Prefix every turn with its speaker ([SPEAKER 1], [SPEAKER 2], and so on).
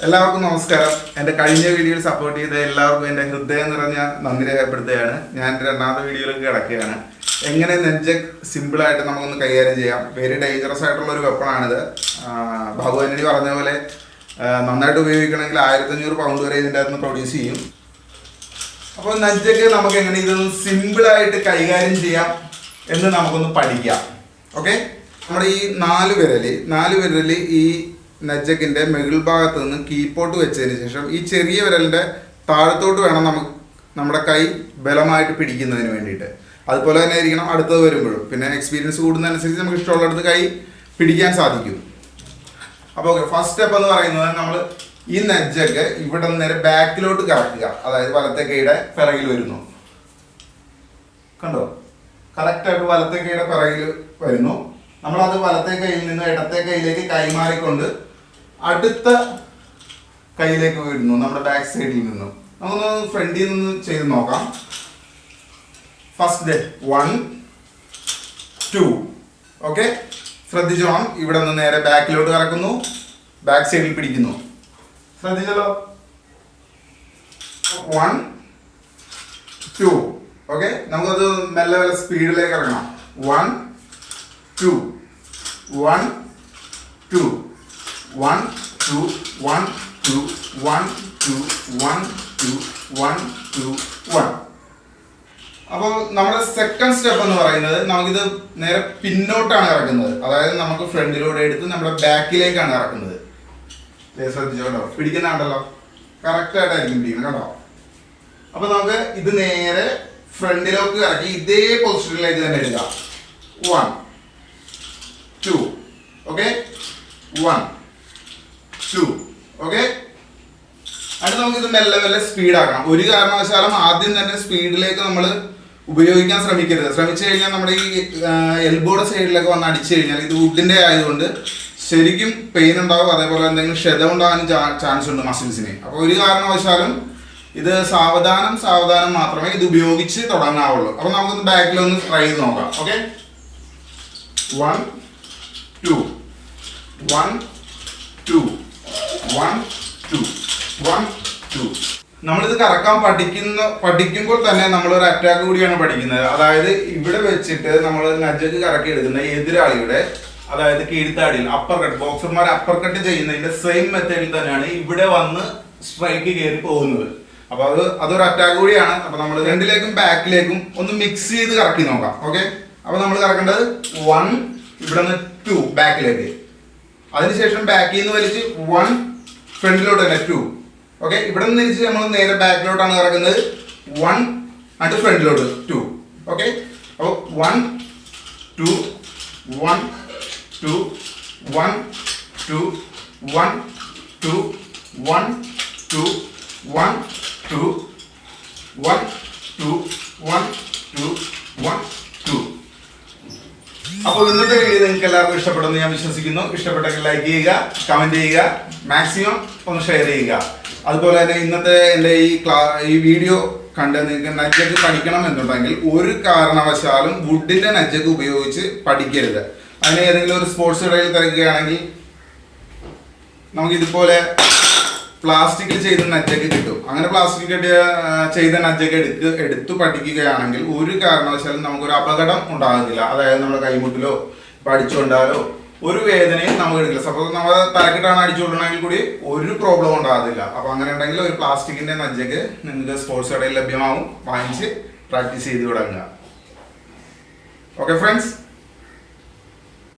[SPEAKER 1] എല്ലാവർക്കും നമസ്കാരം. എൻ്റെ കഴിഞ്ഞ വീഡിയോയിൽ സപ്പോർട്ട് ചെയ്ത എല്ലാവർക്കും എൻ്റെ ഹൃദയം നിറഞ്ഞ നന്ദി രേഖപ്പെടുത്തുകയാണ്. ഞാൻ രണ്ടാമത്തെ വീഡിയോയിലേക്ക് കിടക്കുകയാണ്. എങ്ങനെ നെഞ്ചക് സിമ്പിളായിട്ട് നമുക്കൊന്ന് കൈകാര്യം ചെയ്യാം. വെരി ഡേഞ്ചറസ് ആയിട്ടുള്ള ഒരു വെപ്പണാണിത്. ഭഗവാനി പറഞ്ഞ പോലെ നന്നായിട്ട് ഉപയോഗിക്കണമെങ്കിൽ 1500 പൗണ്ട് വരെ ഇതിൻ്റെ അകത്ത് പ്രൊഡ്യൂസ് ചെയ്യും. അപ്പോൾ നെഞ്ചക് നമുക്ക് എങ്ങനെ ഇതൊന്ന് സിമ്പിളായിട്ട് കൈകാര്യം ചെയ്യാം എന്ന് നമുക്കൊന്ന് പഠിക്കാം. ഓക്കെ, നമ്മുടെ ഈ നാല് വിരൽ ഈ നജ്ജക്കിൻ്റെ മുകൾ ഭാഗത്ത് നിന്ന് കീപ്പോട്ട് വെച്ചതിന് ശേഷം ഈ ചെറിയ വിരലിൻ്റെ താഴത്തോട്ട് വേണം നമ്മുടെ കൈ ബലമായിട്ട് പിടിക്കുന്നതിന് വേണ്ടിയിട്ട്. അതുപോലെ തന്നെ ആയിരിക്കണം അടുത്തത് വരുമ്പോഴും. പിന്നെ എക്സ്പീരിയൻസ് കൂടുന്നതനുസരിച്ച് നമുക്ക് ഇഷ്ടമുള്ളിടത്ത് കൈ പിടിക്കാൻ സാധിക്കും. അപ്പോൾ ഓക്കെ, ഫസ്റ്റ് സ്റ്റെപ്പ് എന്ന് പറയുന്നത് നമ്മൾ ഈ നജ്ജക്ക് ഇവിടെ നേരെ ബാക്കിലോട്ട് കറക്കുക. അതായത് വലത്തെ കൈയുടെ പിറകിൽ വരുന്നു. കണ്ടോ, കറക്റ്റായിട്ട് വലത്തെ കൈയുടെ പിറകിൽ വരുന്നു. നമ്മളത് വലത്തെ കൈയിൽ നിന്ന് ഇടത്തെ കൈയിലേക്ക് കൈമാറിക്കൊണ്ട് അടുത്ത കൈയിലേക്ക് വരുന്നു, നമ്മുടെ ബാക്ക് സൈഡിൽ നിന്നും. നമുക്കൊന്ന് ഫ്രണ്ടിൽ നിന്ന് ചെയ്ത് നോക്കാം. ഫസ്റ്റ് 1 2. ഓക്കെ, ശ്രദ്ധിച്ചോണം. ഇവിടെ നിന്ന് നേരെ ബാക്കിലോട്ട് കറക്കുന്നു, ബാക്ക് സൈഡിൽ പിടിക്കുന്നു. ശ്രദ്ധിച്ചല്ലോ. 1 2. ഓക്കെ, നമുക്കത് മെല്ലെ സ്പീഡിലേക്ക് ഇറങ്ങണം. 1 2 1 2 1 2 1 2 1 2 1 2 1 2 1. അപ്പോൾ നമ്മുടെ സെക്കൻഡ് സ്റ്റെപ്പ് എന്ന് പറയുന്നത് നമുക്കിത് നേരെ പിന്നോട്ടാണ് ഇറക്കുന്നത്. അതായത് നമുക്ക് ഫ്രണ്ടിലൂടെ എടുത്ത് നമ്മുടെ ബാക്കിലേക്കാണ് ഇറക്കുന്നത്. ശ്രദ്ധിച്ചോ, കേട്ടോ, പിടിക്കുന്നുണ്ടല്ലോ, കറക്റ്റായിട്ടായിരിക്കും പിടിക്കുന്നത്, കേട്ടോ. അപ്പോൾ നമുക്ക് ഇത് നേരെ ഫ്രണ്ടിലേക്ക് ഇറക്കി ഇതേ പൊസിഷനിലേക്ക് തന്നെ എടുക്കാം. 1 2. ഓക്കെ, 1 2. ഓക്കെ, അടുത്ത് നമുക്കിത് മെല്ലെ സ്പീഡാക്കാം. ഒരു കാരണവശാലും ആദ്യം തന്നെ സ്പീഡിലേക്ക് നമ്മൾ ഉപയോഗിക്കാൻ ശ്രമിക്കരുത്. ശ്രമിച്ചു കഴിഞ്ഞാൽ നമ്മുടെ ഈ എൽബോയുടെ സൈഡിലൊക്കെ വന്ന് അടിച്ചു കഴിഞ്ഞാൽ ഇത് വുഡിൻ്റെ ആയതുകൊണ്ട് ശരിക്കും പെയിൻ ഉണ്ടാവും. അതേപോലെ എന്തെങ്കിലും ക്ഷതം ഉണ്ടാകാനും ചാൻസ് ഉണ്ട് മസിൽസിന്. അപ്പോൾ ഒരു കാരണവശാലും ഇത് സാവധാനം മാത്രമേ ഇത് ഉപയോഗിച്ച് തുടങ്ങാവുള്ളൂ. അപ്പോൾ നമുക്കൊന്ന് ബാക്കിലൊന്ന് ട്രൈ ചെയ്ത് നോക്കാം. ഓക്കെ, 1 2 1 2 1 2 1 2. നമ്മളിത് കറക്കാൻ പഠിക്കുമ്പോൾ തന്നെ നമ്മളൊരു അറ്റാക്ക് കൂടിയാണ് പഠിക്കുന്നത്. അതായത് ഇവിടെ വെച്ചിട്ട് നമ്മൾ നജ്ജക്ക് കറക്കി എടുക്കുന്ന എതിരാളിയുടെ, അതായത് കീഴ്ത്താടിയിൽ അപ്പർ കട്ട്, ബോക്സർമാർ അപ്പർ കട്ട് ചെയ്യുന്നതിന്റെ സെയിം മെത്തേഡിൽ തന്നെയാണ് ഇവിടെ വന്ന് സ്ട്രൈക്ക് കയറി പോകുന്നത്. അപ്പൊ അതൊരു അറ്റാക്ക് കൂടിയാണ്. അപ്പൊ നമ്മൾ രണ്ടിലേക്കും ബാക്കിലേക്കും ഒന്ന് മിക്സ് ചെയ്ത് കറക്കി നോക്കാം. ഓക്കെ, അപ്പൊ നമ്മൾ കറക്കേണ്ടത് 1 ഇവിടെ നിന്ന് 2 ബാക്കിലേക്ക്, അതിനുശേഷം ബാക്കിൽ നിന്ന് വലിച്ച് 1 ഫ്രണ്ടിലോട്ട് തന്നെ 2. ഓക്കെ, ഇവിടെ നിന്ന് തിരിച്ച് നമ്മൾ നേരെ ബാക്കിലോട്ടാണ് കറക്കുന്നത്. 1 എന്നിട്ട് ഫ്രണ്ടിലോട്ട് 2. ഓക്കെ, അപ്പോൾ 1 2 1 2 1 2 1 2 1 2 1 2 1 2 1 2 1 2. അപ്പോൾ ഇന്നത്തെ വീഡിയോ നിങ്ങൾക്ക് എല്ലാവർക്കും ഇഷ്ടപ്പെടുമെന്ന് ഞാൻ വിശ്വസിക്കുന്നു. ഇഷ്ടപ്പെട്ടെങ്കിൽ ലൈക്ക് ചെയ്യുക, കമന്റ് ചെയ്യുക, മാക്സിമം ഒന്ന് ഷെയർ ചെയ്യുക. അതുപോലെ തന്നെ ഇന്നത്തെ എൻ്റെ ഈ വീഡിയോ കണ്ട് നിങ്ങൾക്ക് നജ്ജക്ക് പഠിക്കണം എന്നുണ്ടെങ്കിൽ ഒരു കാരണവശാലും വുഡിൻ്റെ നജ്ജക്ക് ഉപയോഗിച്ച് പഠിക്കരുത്. അതിന് ഏതെങ്കിലും ഒരു സ്പോർട്സ് കടയിൽ തിരക്കുകയാണെങ്കിൽ നമുക്കിതുപോലെ പ്ലാസ്റ്റിക്കിൽ ചെയ്ത നജ്ജക്ക് കിട്ടും. അങ്ങനെ പ്ലാസ്റ്റിക് ചെയ്ത നജ്ജക്ക് എടുത്തു പഠിക്കുകയാണെങ്കിൽ ഒരു കാരണവശാലും നമുക്കൊരു അപകടം ഉണ്ടാകുന്നില്ല. അതായത് നമ്മുടെ കൈമുട്ടിലോ അടിച്ചുകൊണ്ടാലോ ഒരു വേദനയും നമുക്ക് എടുക്കില്ല. സപ്പോസ് നമ്മൾ തലക്കിട്ടാണ് അടിച്ചുകൊള്ളണമെങ്കിൽ കൂടി ഒരു പ്രോബ്ലം ഉണ്ടാകത്തില്ല. അപ്പോൾ അങ്ങനെ ഉണ്ടെങ്കിൽ ഒരു പ്ലാസ്റ്റിക്കിൻ്റെ നജ്ജക്ക് നിങ്ങൾക്ക് സ്പോർട്സ് കടയിൽ ലഭ്യമാവും. വാങ്ങിച്ച് പ്രാക്ടീസ് ചെയ്ത് തുടങ്ങുക. Okay friends.